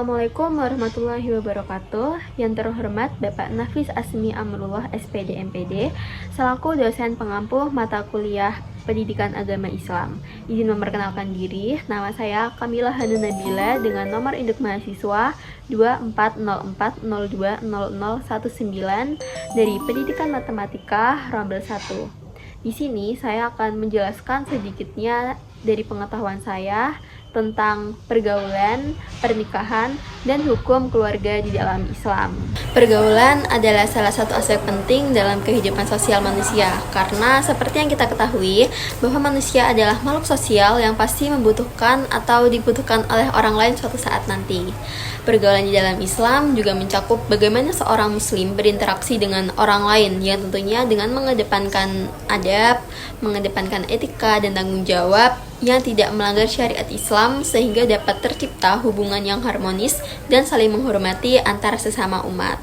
Assalamualaikum warahmatullahi wabarakatuh. Yang terhormat Bapak Nafis Asmi Amrullah SPD MPD selaku dosen pengampu mata kuliah Pendidikan Agama Islam. Izin memperkenalkan diri, nama saya Kamila Hanu Nabila dengan nomor induk mahasiswa 2404020019 dari Pendidikan Matematika Rombel 1. Di sini saya akan menjelaskan sedikitnya dari pengetahuan saya tentang pergaulan, pernikahan, dan hukum keluarga di dalam Islam. Pergaulan adalah salah satu aspek penting dalam kehidupan sosial manusia, karena seperti yang kita ketahui, bahwa manusia adalah makhluk sosial yang pasti membutuhkan atau dibutuhkan oleh orang lain suatu saat nanti. Pergaulan di dalam Islam juga mencakup bagaimana seorang muslim berinteraksi dengan orang lain, yang tentunya dengan mengedepankan adab, mengedepankan etika dan tanggung jawab yang tidak melanggar syariat Islam sehingga dapat tercipta hubungan yang harmonis dan saling menghormati antara sesama umat.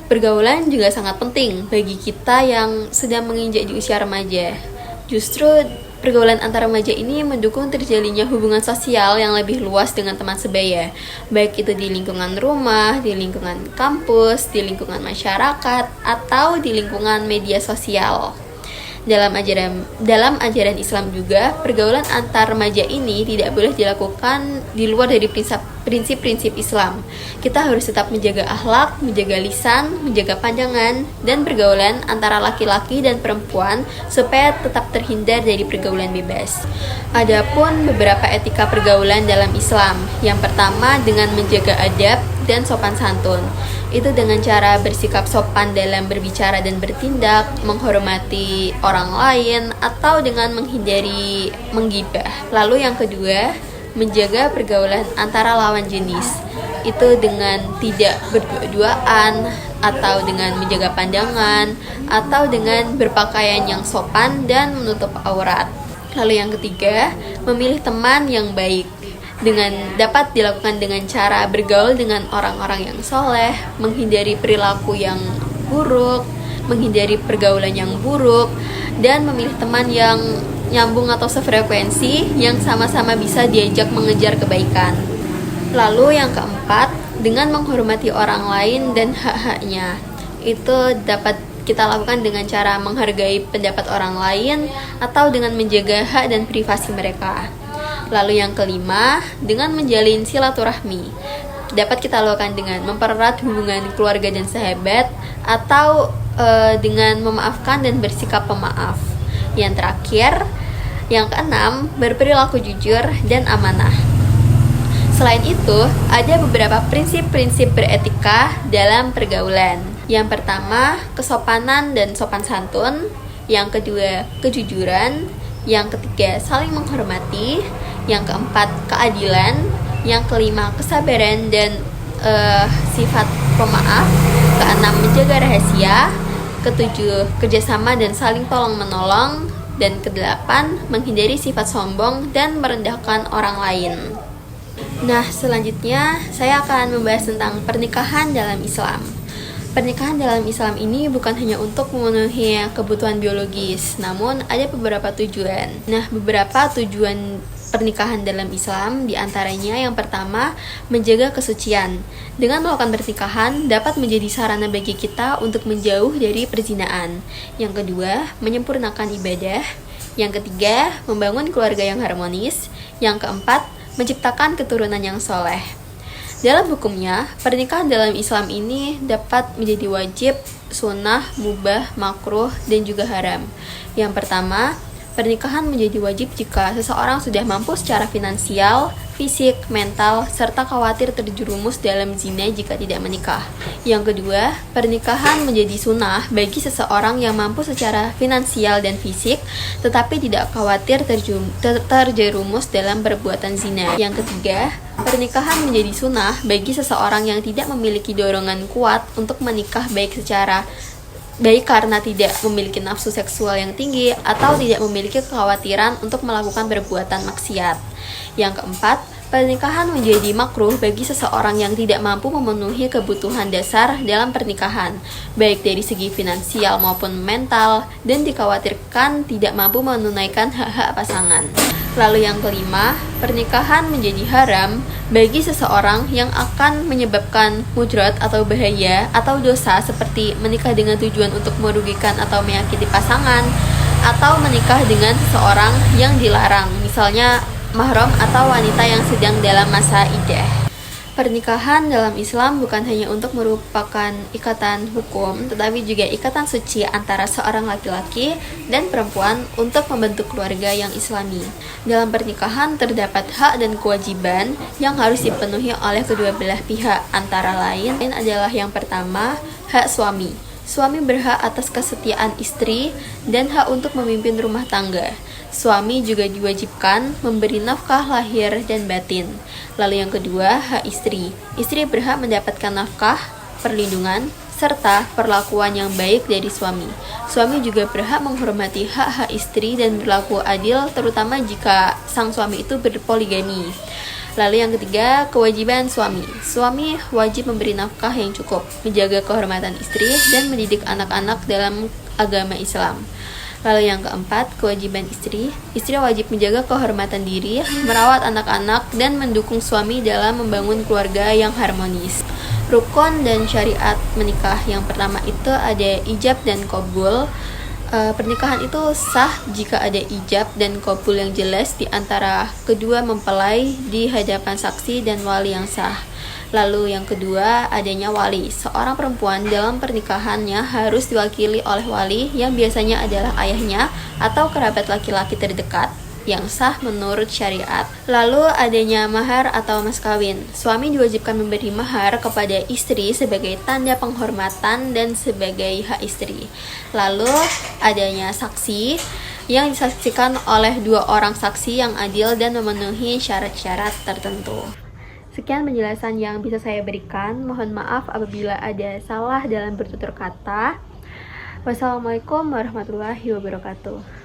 Pergaulan juga sangat penting bagi kita yang sedang menginjak di usia remaja. Justru pergaulan antar remaja ini mendukung terjalinnya hubungan sosial yang lebih luas dengan teman sebaya, baik itu di lingkungan rumah, di lingkungan kampus, di lingkungan masyarakat, atau di lingkungan media sosial. Dalam ajaran Islam juga, pergaulan antar remaja ini tidak boleh dilakukan di luar dari prinsip-prinsip Islam. Kita harus tetap menjaga akhlak, menjaga lisan, menjaga pandangan, dan pergaulan antara laki-laki dan perempuan supaya tetap terhindar dari pergaulan bebas. Adapun beberapa etika pergaulan dalam Islam, yang pertama dengan menjaga adab dan sopan santun. Itu dengan cara bersikap sopan dalam berbicara dan bertindak, menghormati orang lain, atau dengan menghindari menggibah. Lalu yang kedua, menjaga pergaulan antara lawan jenis. Itu dengan tidak berdua-duaan, atau dengan menjaga pandangan, atau dengan berpakaian yang sopan dan menutup aurat. Lalu yang ketiga, memilih teman yang baik. Dapat dilakukan dengan cara bergaul dengan orang-orang yang soleh, menghindari perilaku yang buruk, menghindari pergaulan yang buruk, dan memilih teman yang nyambung atau sefrekuensi yang sama-sama bisa diajak mengejar kebaikan. Lalu yang keempat, dengan menghormati orang lain dan hak-haknya. Itu dapat kita lakukan dengan cara menghargai pendapat orang lain atau dengan menjaga hak dan privasi mereka. Lalu yang kelima, dengan menjalin silaturahmi. Dapat kita lakukan dengan mempererat hubungan keluarga dan sahabat, atau dengan memaafkan dan bersikap pemaaf. Yang terakhir, yang keenam, berperilaku jujur dan amanah. Selain itu, ada beberapa prinsip-prinsip beretika dalam pergaulan. Yang pertama, kesopanan dan sopan santun. Yang kedua, kejujuran. Yang ketiga, saling menghormati. Yang keempat, keadilan. Yang kelima, kesabaran dan sifat pemaaf. Keenam, menjaga rahasia. Ketujuh, kerjasama dan saling tolong-menolong. Dan kedelapan, menghindari sifat sombong dan merendahkan orang lain. Nah, selanjutnya saya akan membahas tentang pernikahan dalam Islam. Pernikahan dalam Islam ini bukan hanya untuk memenuhi kebutuhan biologis, namun ada beberapa tujuan. Nah, beberapa tujuan pernikahan dalam Islam diantaranya yang pertama, menjaga kesucian. Dengan melakukan pernikahan dapat menjadi sarana bagi kita untuk menjauh dari perzinaan. Yang kedua, menyempurnakan ibadah. Yang ketiga, membangun keluarga yang harmonis. Yang keempat, menciptakan keturunan yang soleh. Dalam hukumnya, pernikahan dalam Islam ini dapat menjadi wajib, sunnah, mubah, makruh, dan juga haram. Yang pertama, pernikahan menjadi wajib jika seseorang sudah mampu secara finansial, fisik, mental, serta khawatir terjerumus dalam zina jika tidak menikah. Yang kedua, pernikahan menjadi sunnah bagi seseorang yang mampu secara finansial dan fisik, tetapi tidak khawatir terjerumus dalam perbuatan zina. Yang ketiga, pernikahan menjadi sunnah bagi seseorang yang tidak memiliki dorongan kuat untuk menikah baik karena tidak memiliki nafsu seksual yang tinggi atau tidak memiliki kekhawatiran untuk melakukan perbuatan maksiat. Yang keempat, pernikahan menjadi makruh bagi seseorang yang tidak mampu memenuhi kebutuhan dasar dalam pernikahan, baik dari segi finansial maupun mental, dan dikhawatirkan tidak mampu menunaikan hak-hak pasangan. Lalu yang kelima, pernikahan menjadi haram bagi seseorang yang akan menyebabkan mudrat atau bahaya atau dosa seperti menikah dengan tujuan untuk merugikan atau menyakiti pasangan, atau menikah dengan seseorang yang dilarang, misalnya mahram atau wanita yang sedang dalam masa iddah. Pernikahan dalam Islam bukan hanya untuk merupakan ikatan hukum, tetapi juga ikatan suci antara seorang laki-laki dan perempuan untuk membentuk keluarga yang islami. Dalam pernikahan terdapat hak dan kewajiban yang harus dipenuhi oleh kedua belah pihak, antara lain adalah yang pertama, hak suami. Suami berhak atas kesetiaan istri dan hak untuk memimpin rumah tangga. Suami juga diwajibkan memberi nafkah lahir dan batin. Lalu yang kedua, hak istri. Istri berhak mendapatkan nafkah, perlindungan, serta perlakuan yang baik dari suami. Suami juga berhak menghormati hak-hak istri dan berlaku adil, terutama jika sang suami itu berpoligami. Lalu yang ketiga, kewajiban suami. Suami wajib memberi nafkah yang cukup, menjaga kehormatan istri, dan mendidik anak-anak dalam agama Islam. Lalu yang keempat, kewajiban istri. Istri wajib menjaga kehormatan diri, merawat anak-anak, dan mendukung suami dalam membangun keluarga yang harmonis. Rukun dan syariat menikah yang pertama itu ada ijab dan qabul. Pernikahan itu sah jika ada ijab dan qabul yang jelas di antara kedua mempelai di hadapan saksi dan wali yang sah. Lalu yang kedua, adanya wali. Seorang perempuan dalam pernikahannya harus diwakili oleh wali yang biasanya adalah ayahnya atau kerabat laki-laki terdekat yang sah menurut syariat. Lalu adanya mahar atau mas kawin. Suami diwajibkan memberi mahar kepada istri sebagai tanda penghormatan dan sebagai hak istri. Lalu adanya saksi yang disaksikan oleh dua orang saksi yang adil dan memenuhi syarat-syarat tertentu. Sekian penjelasan yang bisa saya berikan. Mohon maaf apabila ada salah dalam bertutur kata. Wassalamualaikum warahmatullahi wabarakatuh.